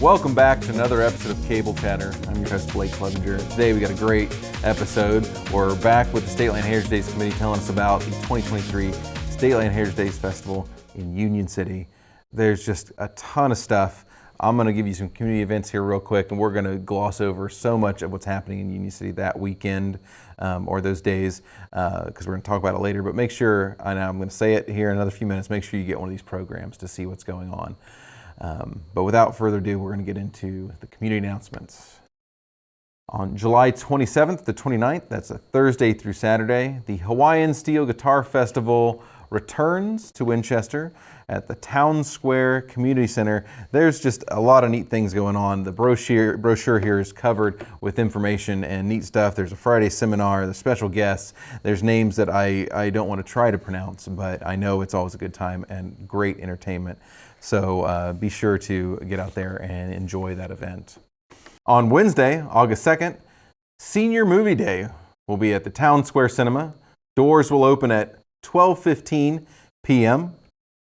Welcome back to another episode of Cable Chatter. I'm your host, Blake Clevenger. Today we got a great episode. We're back with the State Land Heritage Days Committee telling us about the 2023 State Land Heritage Days Festival in Union City. There's just a ton of stuff. I'm going to give you some community events here real quick, and we're going to gloss over so much of what's happening in Union City that weekend or those days because we're going to talk about it later. But make sure, I know I'm going to say it here in another few minutes, make sure you get one of these programs to see what's going on. But without further ado, we're going to get into the community announcements. On July 27th to 29th, that's a Thursday through Saturday, the Hawaiian Steel Guitar Festival returns to Winchester at the Town Square Community Center. There's just a lot of neat things going on. The brochure here is covered with information and neat stuff. There's a Friday seminar, there's special guests, there's names that I don't want to try to pronounce, but I know it's always a good time and great entertainment. So be sure to get out there and enjoy that event. On Wednesday, August 2nd, Senior Movie Day will be at the Town Square Cinema. Doors will open at 12:15 p.m.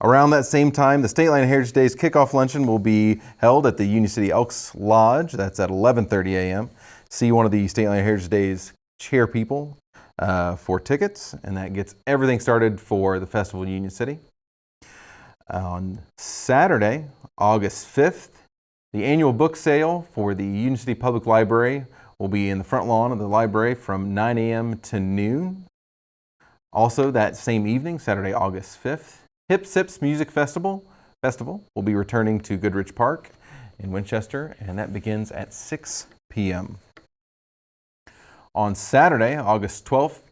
Around that same time, the State Land Heritage Days kickoff luncheon will be held at the Union City Elks Lodge. That's at 11:30 a.m. See one of the State Land Heritage Days chair people for tickets, and that gets everything started for the festival in Union City. On Saturday, August 5th, the annual book sale for the Union City Public Library will be in the front lawn of the library from 9 a.m. to noon. Also, that same evening, Saturday, August 5th, Hip Sips Music Festival will be returning to Goodrich Park in Winchester, and that begins at 6 p.m. On Saturday, August 12th,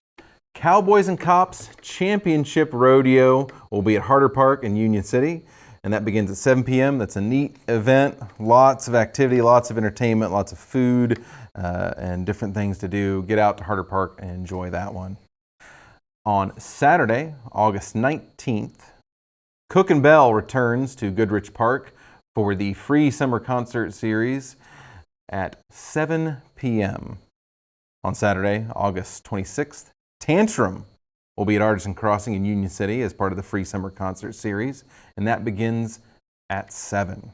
Cowboys and Cops Championship Rodeo will be at Harder Park in Union City, and that begins at 7 p.m. That's a neat event, lots of activity, lots of entertainment, lots of food, and different things to do. Get out to Harder Park and enjoy that one. On Saturday, August 19th, Cook and Bell returns to Goodrich Park for the free summer concert series at 7 p.m. On Saturday, August 26th, Tantrum will be at Artisan Crossing in Union City as part of the free summer concert series, and that begins at 7.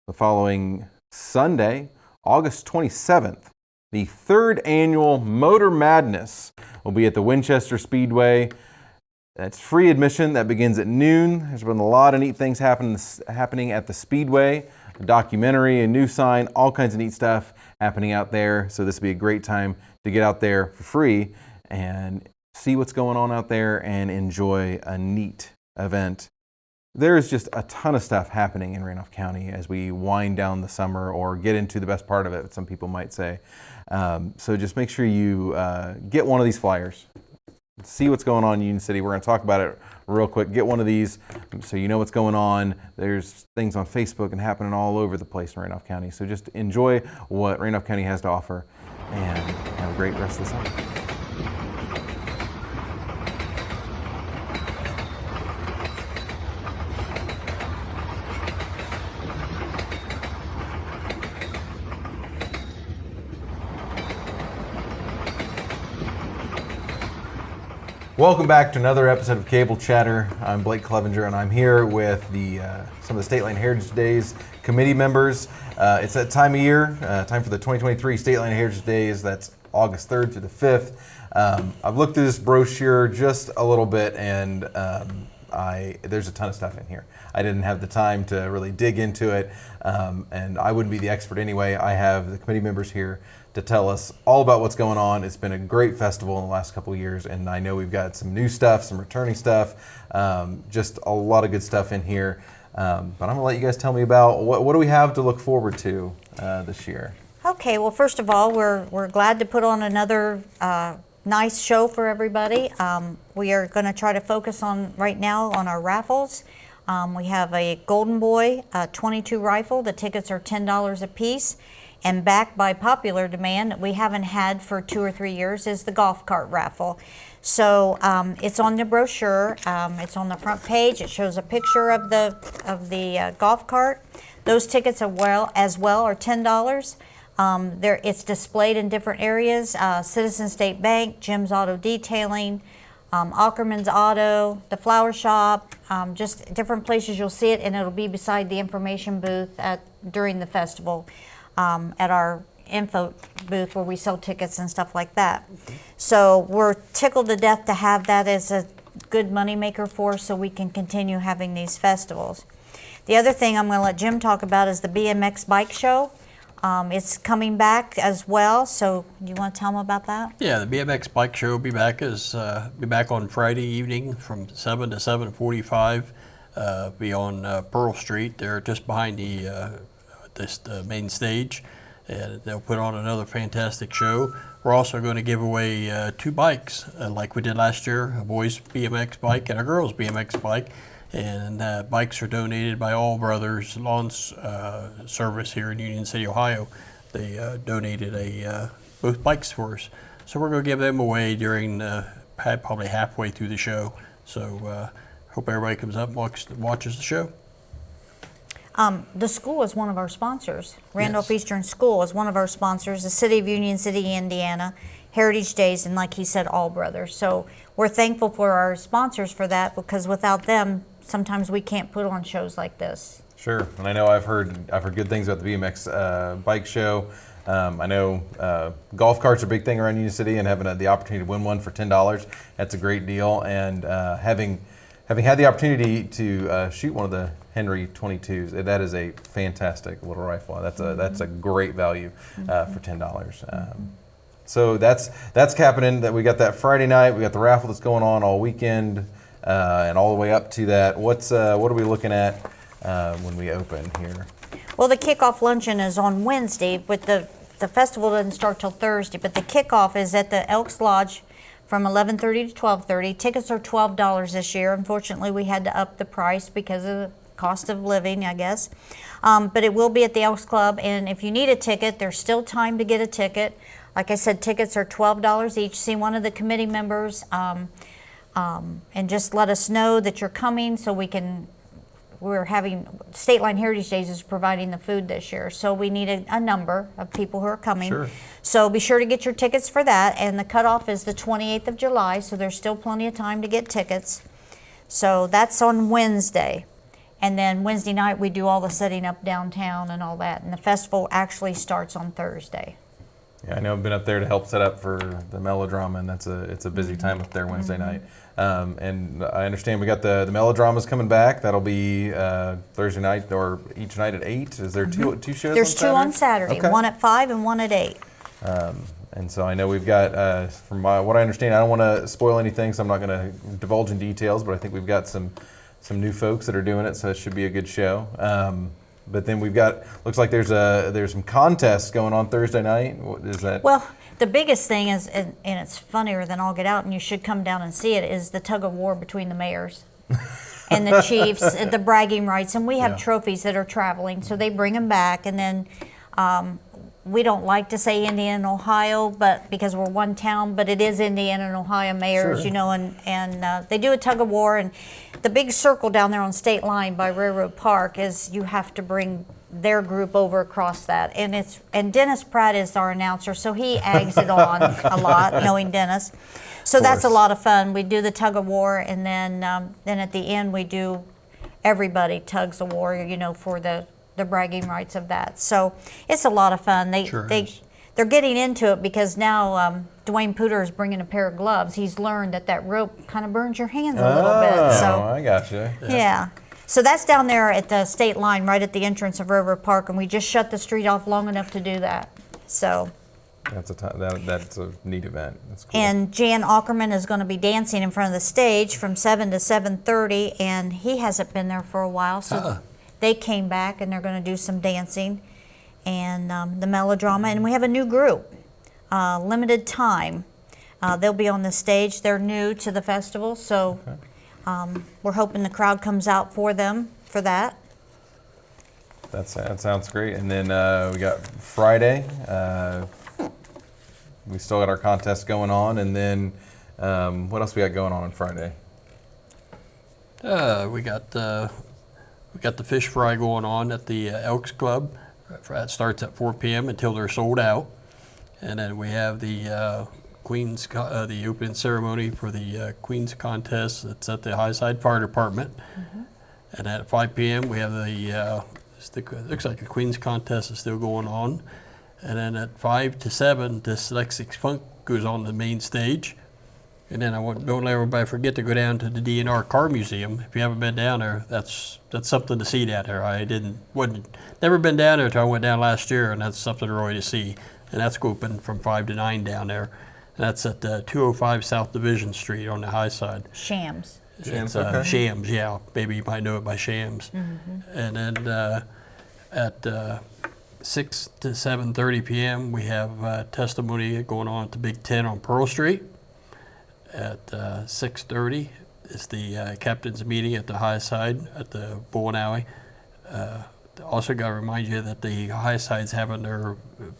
The following Sunday, August 27th, the third annual Motor Madness will be at the Winchester Speedway. That's free admission. That begins at noon. There's been a lot of neat things happening at the Speedway. A documentary, a new sign, all kinds of neat stuff happening out there. So this will be a great time to get out there for free and see what's going on out there and enjoy a neat event. There's just a ton of stuff happening in Randolph County as we wind down the summer or get into the best part of it, some people might say. So just make sure you get one of these flyers. See what's going on in Union City. We're going to talk about it real quick. Get one of these so you know what's going on. There's things on Facebook and happening all over the place in Randolph County. So just enjoy what Randolph County has to offer and have a great rest of the summer. Welcome back to another episode of Cable Chatter. I'm Blake Clevenger, and I'm here with some of the State Land Heritage Days committee members. It's that time of year, time for the 2023 State Land Heritage Days. That's August 3rd through the 5th. I've looked through this brochure just a little bit, and there's a ton of stuff in here. I didn't have the time to really dig into it, and I wouldn't be the expert anyway. I have the committee members here to tell us all about what's going on. It's been a great festival in the last couple of years, and I know we've got some new stuff, some returning stuff, just a lot of good stuff in here. But I'm going to let you guys tell me about what do we have to look forward to this year. Okay, well, first of all, we're glad to put on another nice show for everybody. We are going to try to focus on right now on our raffles. We have a Golden Boy 22 rifle. The tickets are $10 a piece. And backed by popular demand that we haven't had for 2 or 3 years is the golf cart raffle. So it's on the brochure. It's on the front page. It shows a picture of the golf cart. Those tickets as well are $10. It's displayed in different areas: Citizen State Bank, Jim's Auto Detailing, Ackerman's Auto, the Flower Shop, just different places you'll see it, and it'll be beside the information booth during the festival at our info booth where we sell tickets and stuff like that. So we're tickled to death to have that as a good money maker for us so we can continue having these festivals. The other thing I'm going to let Jim talk about is the BMX bike show. It's coming back as well, so you want to tell them about that? Yeah, the BMX bike show will be back on Friday evening from 7 to 7:45. Be on Pearl Street. They're just behind the main stage, and they'll put on another fantastic show. We're also going to give away 2 bikes, like we did last year, a boys BMX bike and a girls BMX bike. And bikes are donated by All Brothers Lawn Service here in Union City, Ohio. They donated both bikes for us. So we're going to give them away during probably halfway through the show. So hope everybody comes up and watches the show. The school is one of our sponsors. Randolph Yes. Eastern School is one of our sponsors. The City of Union City, Indiana, Heritage Days, and like he said, All Brothers. So we're thankful for our sponsors for that, because without them, sometimes we can't put on shows like this. Sure, and I know I've heard good things about the BMX bike show. I know golf carts are a big thing around Union City, and having the opportunity to win one for $10, that's a great deal. And having had the opportunity to shoot one of the Henry 22s, that is a fantastic little rifle. That's a great value for $10. So that's happening. That we got that Friday night. We got the raffle that's going on all weekend. And all the way up to that, what are we looking at when we open here? Well, the kickoff luncheon is on Wednesday, but the festival doesn't start till Thursday. But the kickoff is at the Elks Lodge from 11:30 to 12:30. Tickets are $12 this year. Unfortunately, we had to up the price because of the cost of living, I guess. But it will be at the Elks Club, and if you need a ticket, there's still time to get a ticket. Like I said, tickets are $12 each. See one of the committee members. And just let us know that you're coming so we're having, State Line Heritage Days is providing the food this year. So we need a number of people who are coming. Sure. So be sure to get your tickets for that. And the cutoff is the 28th of July, so there's still plenty of time to get tickets. So that's on Wednesday. And then Wednesday night we do all the setting up downtown and all that. And the festival actually starts on Thursday. Yeah, I know I've been up there to help set up for the melodrama, and it's a busy time up there Wednesday night. And I understand we got the melodramas coming back. That'll be Thursday night, or each night at 8. Is there two shows? There's two on Saturday, Okay. one at 5 and one at 8. And so I know we've got, from what I understand, I don't want to spoil anything, so I'm not going to divulge in details, but I think we've got some new folks that are doing it, so it should be a good show. But then we've got, looks like there's some contests going on Thursday night. What is that? Well, the biggest thing is, and it's funnier than all get out, and you should come down and see it, is the tug of war between the mayors and the chiefs, the bragging rights. And we have trophies that are traveling, so they bring them back. And then we don't like to say Indiana and Ohio, but because we're one town, but it is Indiana and Ohio mayors, Sure. and they do a tug of war. And the big circle down there on State Line by Railroad Park is you have to bring their group over across that. And Dennis Pratt is our announcer, so he eggs it on a lot, knowing Dennis. So that's a lot of fun. We do the tug of war, and then at the end we do everybody tugs of war, for the bragging rights of that. So it's a lot of fun. They're getting into it because now Dwayne Pooter is bringing a pair of gloves. He's learned that rope kind of burns your hands a little bit. So I gotcha. yeah. So that's down there at the State Line, right at the entrance of Railroad Park, and we just shut the street off long enough to do that. So. That's a neat event. That's cool. And Jan Ackerman is going to be dancing in front of the stage from 7 to 7:30, and he hasn't been there for a while, so they came back and they're going to do some dancing and the melodrama. And we have a new group, Limited Time. They'll be on the stage. They're new to the festival, so we're hoping the crowd comes out for them for that. That sounds great. And then we got Friday. We still got our contest going on, and then what else we got going on Friday? We got the fish fry going on at the Elks Club. That starts at 4 p.m. until they're sold out. And then we have the the opening ceremony for the Queen's contest. It's at the Highside Fire Department. And at 5 p.m. we have looks like the Queen's contest is still going on. And then at 5 to 7, Dyslexic Funk goes on the main stage. And then don't let everybody forget to go down to the DNR Car Museum. If you haven't been down there, that's something to see down there. Never been down there until I went down last year, and that's something really to see. And that's open from 5 to 9 down there. And that's at 205 South Division Street on the high side. Shams. Shams, It's, okay. Shams, yeah. Maybe you might know it by Shams. And then at 6 to 7:30 p.m. we have testimony going on at the Big Ten on Pearl Street. At 6:30 is the captain's meeting at the high side at the bowling alley. Also got to remind you that the high side's having their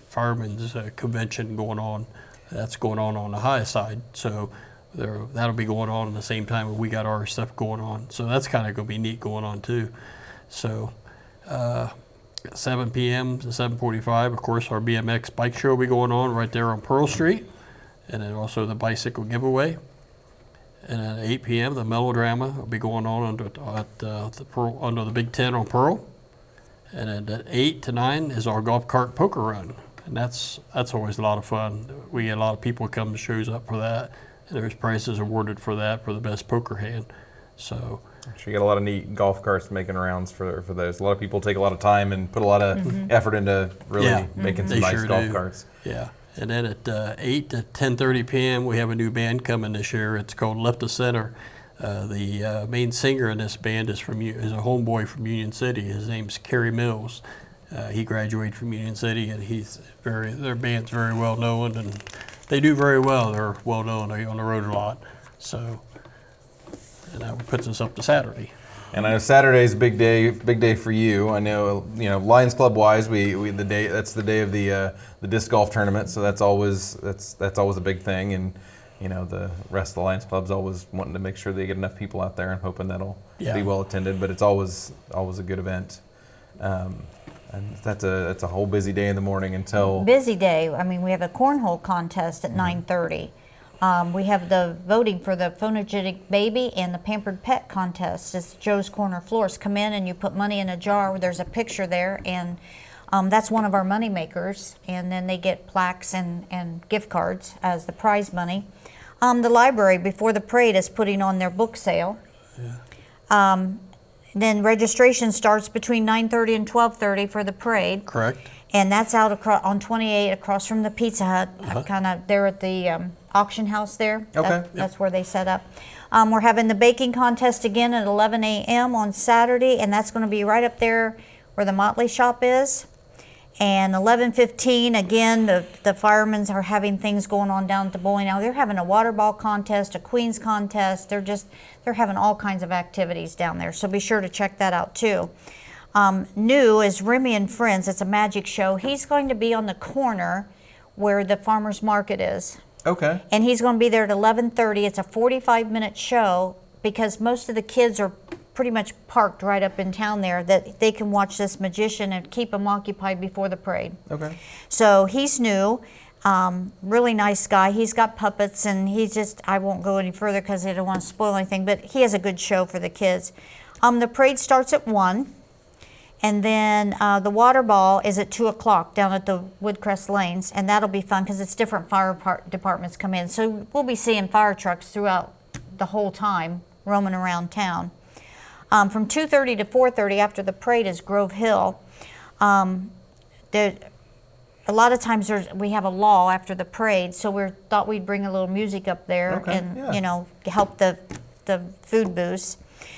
firemen's convention going on. That's going on the high side. So that'll be going on at the same time we got our stuff going on. So that's kind of going to be neat going on too. So 7 p.m. to 7:45, of course, our BMX bike show will be going on right there on Pearl Street. And then also the bicycle giveaway. And at 8 p.m. the melodrama will be going on under the Big Ten on Pearl. And then at 8 to 9 is our golf cart poker run. And that's always a lot of fun. We get a lot of people come to shows up for that. And there's prizes awarded for that for the best poker hand. So you got a lot of neat golf carts making rounds for those. A lot of people take a lot of time and put a lot of effort into really making some They nice sure golf do. carts. Yeah. And then at 8 to 10:30 p.m. we have a new band coming this year. It's called Left of Center. The main singer in this band is a homeboy from Union City. His name's Kerry Mills. He graduated from Union City, and their band's very well known, and they do very well. They're well known. They're on the road a lot. So, and that puts us up to Saturday. And I know Saturday's a big day for you. I know, Lions Club wise, that's the day of the disc golf tournament, so that's always a big thing. And the rest of the Lions Club's always wanting to make sure they get enough people out there and hoping that'll be well attended. But it's always a good event. And that's a whole busy day in the morning until Busy day. I mean, we have a cornhole contest at 9:30. We have the voting for the phonogenic baby and the pampered pet contest. It's Joe's Corner Floors. Come in and you put money in a jar. There's a picture there, and that's one of our money makers. And then they get plaques and gift cards as the prize money. The library before the parade is putting on their book sale. Then registration starts between 9:30 and 12:30 for the parade. Correct. And that's out on 28 across from the Pizza Hut, kind of there at the auction house there. Okay. That's where they set up. We're having the baking contest again at 11 a.m. on Saturday, and that's going to be right up there where the Motley shop is. And 11:15, again, the firemen are having things going on down at the bowling alley. They're having a water ball contest, a Queen's contest. They're having all kinds of activities down there. So be sure to check that out too. New is Remy and Friends. It's a magic show. He's going to be on the corner where the farmer's market is. Okay. And he's going to be there at 11:30. It's a 45-minute show because most of the kids are pretty much parked right up in town there that they can watch this magician and keep them occupied before the parade. Okay. So he's new, really nice guy. He's got puppets, and I won't go any further because I don't want to spoil anything, but he has a good show for the kids. The parade starts at 1, and then the water ball is at 2 o'clock down at the Woodcrest Lanes, and that'll be fun because it's different fire departments come in. So we'll be seeing fire trucks throughout the whole time roaming around town. From 2:30 to 4:30 after the parade is Grove Hill. A lot of times we have a lull after the parade, so we thought we'd bring a little music up there and help the food booths.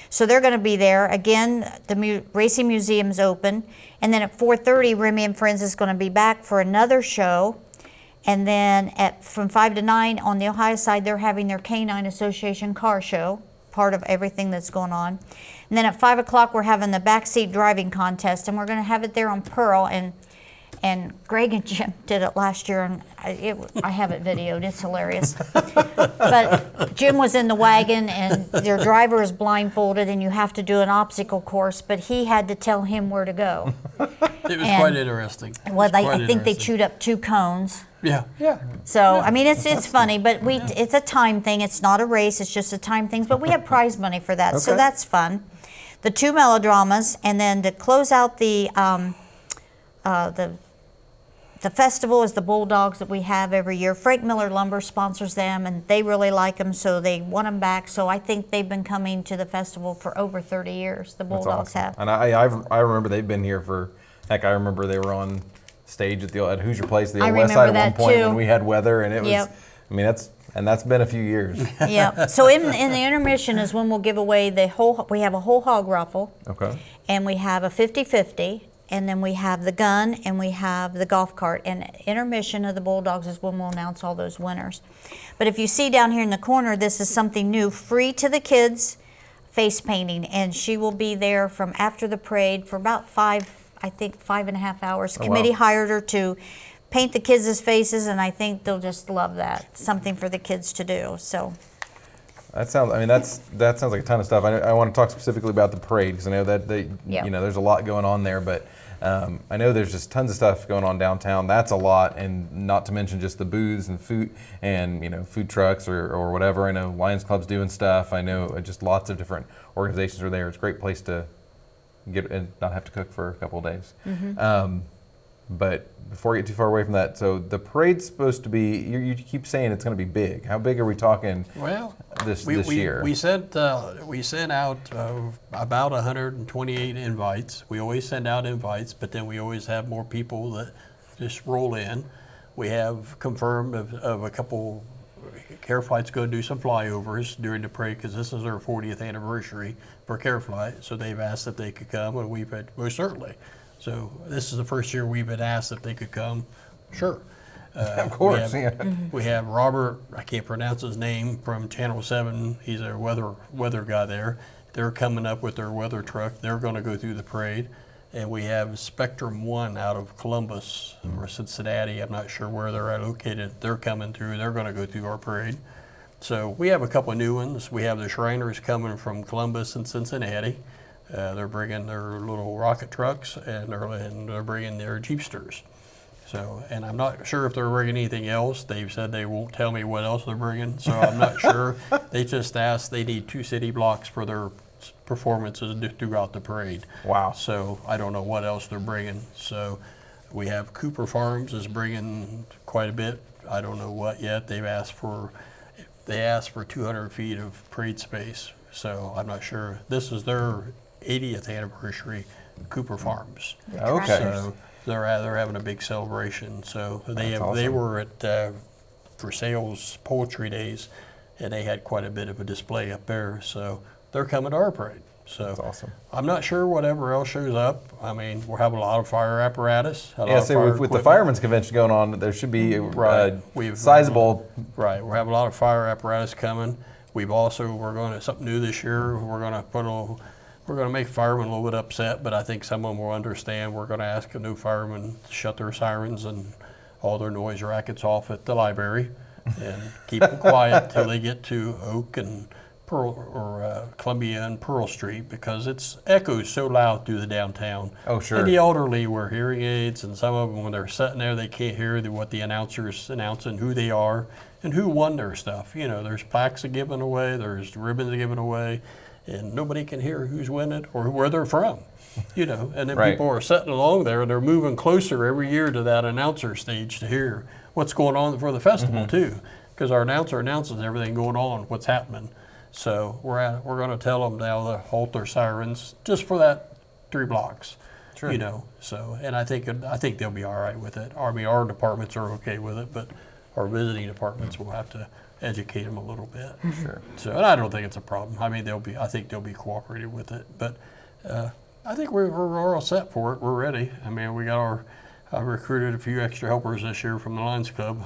So they're going to be there. Again, the Racing Museum's open. And then at 4:30, Remy and Friends is going to be back for another show. And then from 5 to 9 on the Ohio side, they're having their Canine Association car show, part of everything that's going on. And then at 5 o'clock, we're having the backseat driving contest, and we're going to have it there on Pearl. And And Greg and Jim did it last year, and I have it videoed. It's hilarious. But Jim was in the wagon, and their driver is blindfolded, and you have to do an obstacle course, but he had to tell him where to go. It was quite interesting. Well, I think they chewed up 2 cones. Yeah. So, I mean, it's funny, but it's a time thing. It's not a race. It's just a time thing. But we have prize money for that, so that's fun. The 2 melodramas, and then to close out the festival is the bulldogs that we have every year. Frank Miller Lumber sponsors them, and they really like them, so they want them back. So I think they've been coming to the festival for over 30 years. The bulldogs have. And I remember they've been here for. Heck, I remember they were on stage at Hoosier Place, the old West Side at one point when we had weather, and it was. I mean, that's been a few years. Yeah. So in the intermission is when we'll give away we have a whole hog raffle. Okay. And we have a 50-50, and then we have the gun, and we have the golf cart. And intermission of the Bulldogs is when we'll announce all those winners. But if you see down here in the corner, this is something new, free to the kids, face painting, and she will be there from after the parade for about 5.5 hours. Committee hired her to paint the kids' faces, and I think they'll just love that. Something for the kids to do. So that sounds like a ton of stuff. I want to talk specifically about the parade because I know that there's a lot going on there, but I know there's just tons of stuff going on downtown. That's a lot, and not to mention just the booths and food and food trucks or whatever. I know Lions Club's doing stuff. I know just lots of different organizations are there. It's a great place to get and not have to cook for a couple of days. But before we get too far away from that, so the parade's supposed to be, you keep saying it's going to be big. How big are we talking this year? We sent out about 128 invites. We always send out invites, but then we always have more people that just roll in. We have confirmed of a couple, Care Flight's going to do some flyovers during the parade because this is our 40th anniversary for Care Flight, so they've asked if they could come, and we've had, most certainly. So this is the first year we've been asked if they could come. Sure. Of course. We have Robert, I can't pronounce his name, from Channel 7. He's our weather guy there. They're coming up with their weather truck. They're going to go through the parade. And we have Spectrum 1 out of Columbus or Cincinnati. I'm not sure where they're located. They're coming through. They're going to go through our parade. So we have a couple of new ones. We have the Shriners coming from Columbus and Cincinnati. They're bringing their little rocket trucks, and they're bringing their Jeepsters. So, and I'm not sure if they're bringing anything else. They've said they won't tell me what else they're bringing, so I'm not sure. They just asked, they need 2 city blocks for their performances throughout the parade. Wow. So I don't know what else they're bringing. So we have Cooper Farms is bringing quite a bit. I don't know what yet. They asked for 200 feet of parade space. So I'm not sure. This is their 80th anniversary, Cooper Farms. Okay. So they're having a big celebration. So they were at for sales poetry days, and they had quite a bit of a display up there. So they're coming to our parade. So that's awesome. I'm not sure whatever else shows up. I mean, we're having a lot of fire apparatus. With the firemen's convention going on, there should be sizable. Right. We're having a lot of fire apparatus coming. We're going to something new this year. We're going to make firemen a little bit upset, but I think some of them will understand. We're going to ask a new fireman to shut their sirens and all their noise rackets off at the library and keep them quiet till they get to Oak and Pearl or Columbia and Pearl Street because it's echoes so loud through the downtown. Oh, sure. And the elderly wear hearing aids, and some of them, when they're sitting there, they can't hear what the announcer's announcing, who they are, and who won their stuff. There's plaques given away, there's ribbons given away, and nobody can hear who's winning or where they're from. And then people are sitting along there, and they're moving closer every year to that announcer stage to hear what's going on for the festival too, because our announcer announces everything going on, what's happening. So we're going to tell them now to halt their sirens just for that 3 blocks. Sure. So, and I think they'll be all right with it. I mean, our departments are okay with it, but our visiting departments will have to educate them a little bit. Sure. So, and I don't think it's a problem. I mean, I think they'll be cooperative with it. But I think we're all set for it. We're ready. I mean, I recruited a few extra helpers this year from the Lions Club.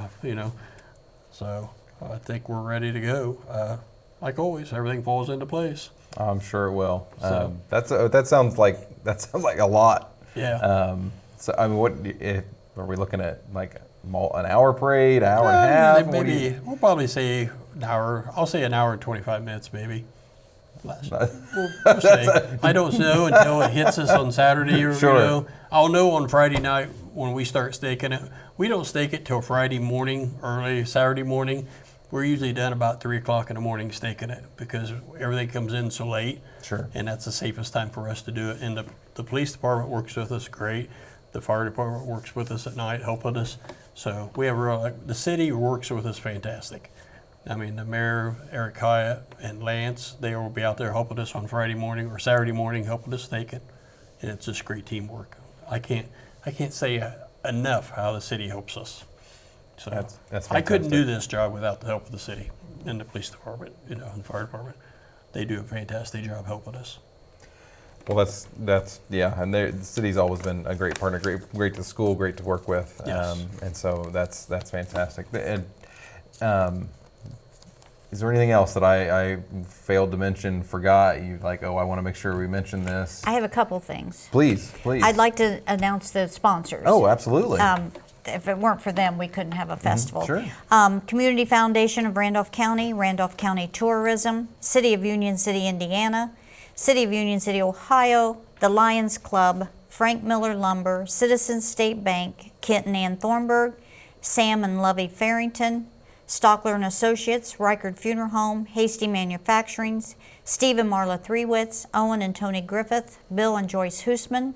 So I think we're ready to go. Like always, everything falls into place. I'm sure it will. So, that sounds like a lot. Yeah. So I mean, Are we looking at like an hour parade, hour and a half? Maybe we'll probably say an hour. I'll say an hour and 25 minutes, maybe. We'll see. I don't know until it hits us on Saturday. Or, Sure. I'll know on Friday night when we start staking it. We don't stake it till Friday morning, early Saturday morning. We're usually done about 3 o'clock in the morning staking it because everything comes in so late. Sure. And that's the safest time for us to do it. And the police department works with us great. The fire department works with us at night, helping us. So we have the city works with us fantastic. I mean, the mayor, Eric Hyatt, and Lance, they will be out there helping us on Friday morning or Saturday morning, helping us stake it. And it's just great teamwork. I can't say enough how the city helps us. So That's fantastic. I couldn't do this job without the help of the city and the police department, and the fire department. They do a fantastic job helping us. Well, that's yeah, and the city's always been a great partner, great to school, great to work with, Yes. and so that's fantastic. And is there anything else that I failed to mention, forgot? You like, oh, I want to make sure we mention this. I have a couple things. Please. I'd like to announce the sponsors. Oh, absolutely. If it weren't for them, we couldn't have a festival. Sure. Community Foundation of Randolph County Tourism, City of Union City, Indiana, City of Union City, Ohio, the Lions Club, Frank Miller Lumber, Citizens State Bank, Kent and Ann Thornburg, Sam and Lovey Farrington, Stockler and Associates, Reichard Funeral Home, Hasty Manufacturing, Steve and Marla Threewitz, Owen and Tony Griffith, Bill and Joyce Hoosman,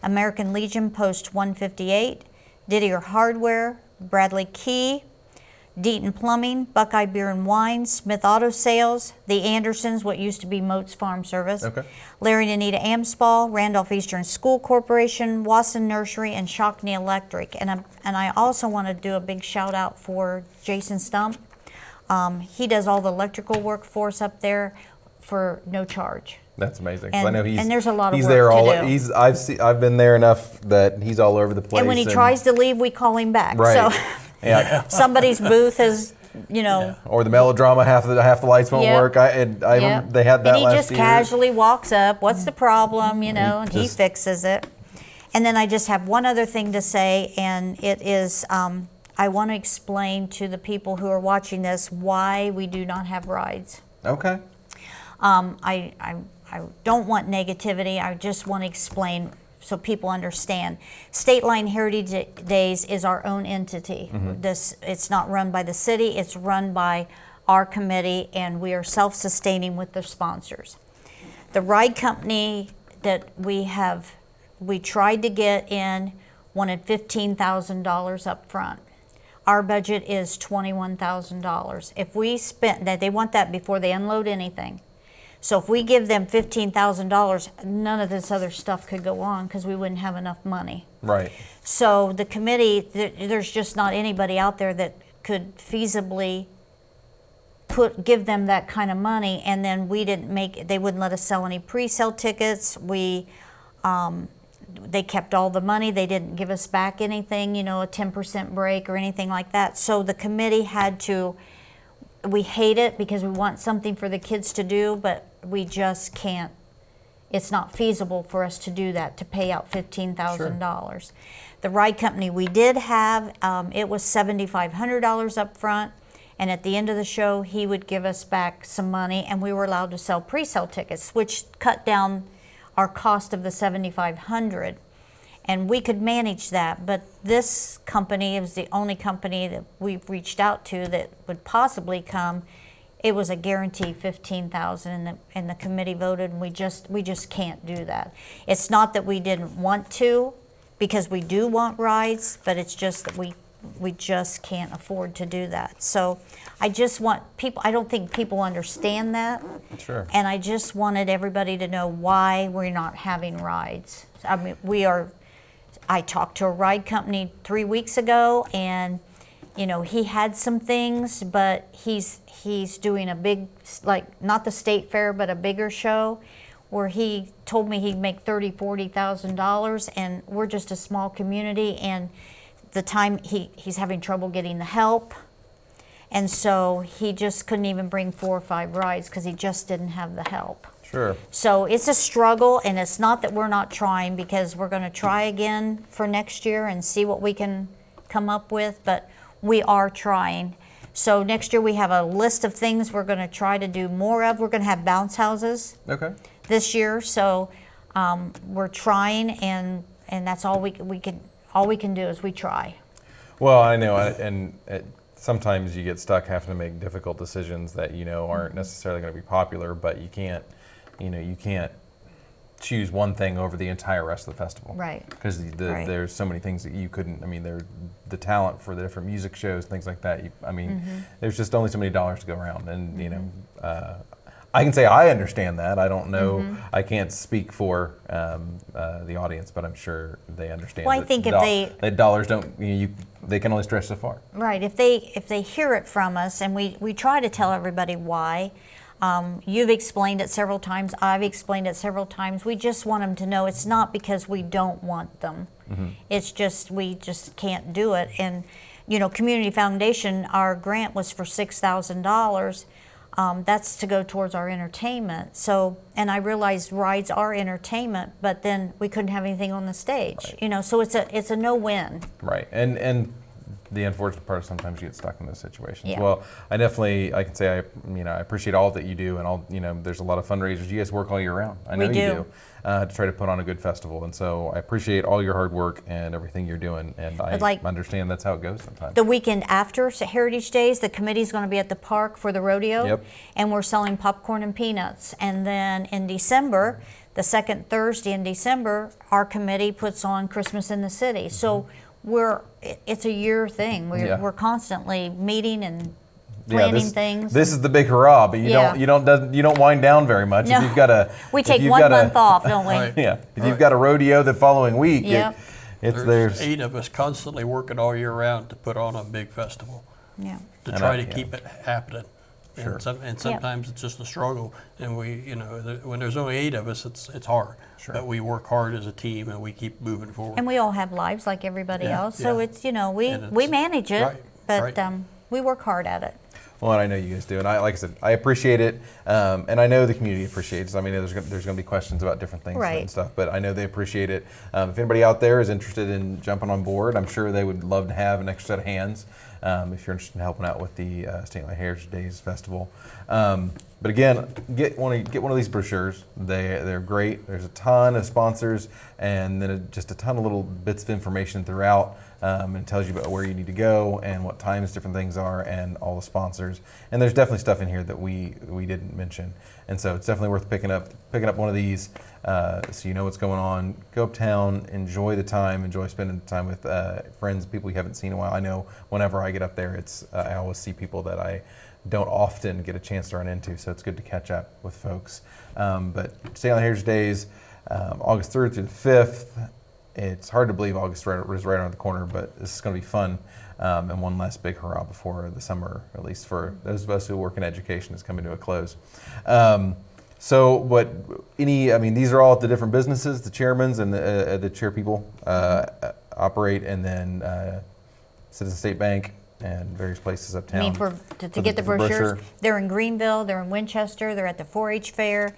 American Legion Post 158, Didier Hardware, Bradley Key, Deaton Plumbing, Buckeye Beer and Wine, Smith Auto Sales, the Andersons, what used to be Moats Farm Service, Okay. Larry and Anita Amspaw, Randolph Eastern School Corporation, Wasson Nursery, and Shockney Electric. And I also want to do a big shout out for Jason Stump. He does all the electrical work for us up there for no charge. That's amazing. 'Cause And, I know and there's a lot of he's work there all. to do. I've been there enough that he's all over the place. And when he tries to leave, we call him back. Right. So Yeah. somebody's booth is, Or the melodrama, half the lights won't Yep. work. They had that and he last just year. casually walks up, what's the problem, and he just- fixes it. And then I just have one other thing to say, and it is, I want to explain to the people who are watching this why we do not have rides. Okay. I don't want negativity, I just want to explain so people understand. State Line Heritage Days is our own entity. It's not run by the city, it's run by our committee, and we are self-sustaining with the sponsors. The ride company that we tried to get in wanted $15,000 up front. Our budget is $21,000. If we spent that, they want that before they unload anything. So if we give them $15,000, none of this other stuff could go on because we wouldn't have enough money. Right. So the committee, there's just not anybody out there that could feasibly give them that kind of money, and then they wouldn't let us sell any pre-sale tickets. They kept all the money. They didn't give us back anything, a 10% break or anything like that. So the committee we hate it because we want something for the kids to do, but we just can't. It's not feasible for us to do that, to pay out $15,000. The ride company we did have, it was $7,500 up front, and at the end of the show, he would give us back some money, and we were allowed to sell pre-sale tickets, which cut down our cost of the $7,500. And we could manage that, but this company is the only company that we've reached out to that would possibly come. It was a guarantee $15,000, and the committee voted, and we just can't do that. It's not that we didn't want to, because we do want rides, but it's just that we just can't afford to do that. So I just want people. I don't think people understand that. Sure. And I just wanted everybody to know why we're not having rides. I mean, I talked to a ride company 3 weeks ago, and he had some things, but he's doing a big, like, not the state fair, but a bigger show, where he told me he'd make $30,000-$40,000, and we're just a small community, and the time he's having trouble getting the help, and so he just couldn't even bring 4 or 5 rides because he just didn't have the help. Sure. So it's a struggle, and it's not that we're not trying, because we're going to try again for next year and see what we can come up with, but we are trying. So next year we have a list of things we're going to try to do more of. We're going to have bounce houses this year, so we're trying, and that's all we can do is we try. Well, I know, and sometimes you get stuck having to make difficult decisions that aren't necessarily going to be popular, but you can't choose one thing over the entire rest of the festival. Right. Because there's so many things that you couldn't. I mean, the talent for the different music shows, things like that. There's just only so many dollars to go around, and I can say I understand that. I don't know. I can't speak for the audience, but I'm sure they understand. Well, I think that dollars don't. They can only stretch so far. Right. If they hear it from us, and we try to tell everybody why. You've explained it several times. I've explained it several times. We just want them to know it's not because we don't want them. It's just we just can't do it. And Community Foundation, our grant was for $6,000. That's to go towards our entertainment. So, and I realized rides are entertainment, but then we couldn't have anything on the stage. Right. So it's a no-win. Right. And the unfortunate part is sometimes you get stuck in those situations. Yeah. Well, I can say I appreciate all that you do, and all there's a lot of fundraisers. You guys work all year round. I know you do to try to put on a good festival, and so I appreciate all your hard work and everything you're doing. And I understand that's how it goes sometimes. The weekend after Heritage Days, the committee's going to be at the park for the rodeo. Yep. And we're selling popcorn and peanuts. And then in December, the second Thursday in December, our committee puts on Christmas in the City. So it's a year thing. We're constantly meeting and planning things. This is the big hurrah, but you don't wind down very much. No. If you've got we take 1 month off, don't we? Right. Yeah. If you've got a rodeo the following week, Yep. there's 8 of us constantly working all year round to put on a big festival. Yeah. To try to keep it happening. Sure. And sometimes it's just a struggle, and when there's only 8 of us, it's hard. Sure. But we work hard as a team, and we keep moving forward. And we all have lives like everybody else, so Yeah. it's we manage it, Right, but right. We work hard at it. Well, and I know you guys do, and like I said, I appreciate it, and I know the community appreciates it. I mean, there's going to be questions about different things Right. and stuff, but I know they appreciate it. If anybody out there is interested in jumping on board, I'm sure they would love to have an extra set of hands if you're interested in helping out with the State Line Heritage Days Festival. But again, get one of these brochures. They're great. There's a ton of sponsors, and then just a ton of little bits of information throughout. And it tells you about where you need to go and what times different things are and all the sponsors. And there's definitely stuff in here that we didn't mention. And so it's definitely worth picking up one of these so you know what's going on. Go uptown, enjoy the time, enjoy spending time with friends, people you haven't seen in a while. I know whenever I get up there, I always see people that I don't often get a chance to run into, so it's good to catch up with folks. But State Line Heritage Days, August 3rd through the 5th. It's hard to believe August is right around the corner, but this is going to be fun, and one last big hurrah before the summer, at least for those of us who work in education, is coming to a close. These are all the different businesses, the chairmans and the chair people operate, and then Citizen State Bank and various places uptown. I mean, to get the brochures, they're in Greenville, they're in Winchester, they're at the 4-H fair.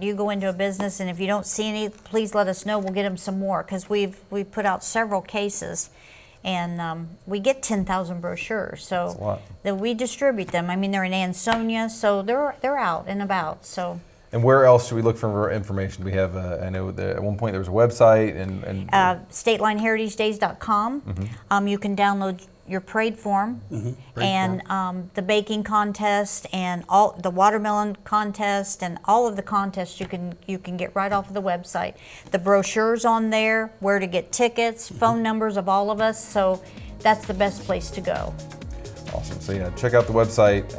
You go into a business, and if you don't see any, please let us know. We'll get them some more, because we've put out several cases, and we get 10,000 brochures. So that we distribute them. I mean, they're in Ansonia, so they're out and about. So. And where else should we look for information? We have, I know that at one point there was a website and StatelineHeritageDays.com. Mm-hmm. You can download your parade form, and the baking contest, and all the watermelon contest, and all of the contests you can get right off of the website. The brochures on there, where to get tickets, phone numbers of all of us. So that's the best place to go. Awesome. So check out the website.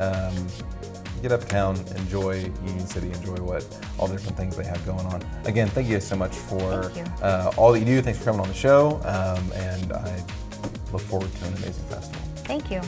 Get uptown, enjoy Union City, enjoy all the different things they have going on. Again, thank you guys so much for all that you do. Thanks for coming on the show, and I look forward to an amazing festival. Thank you.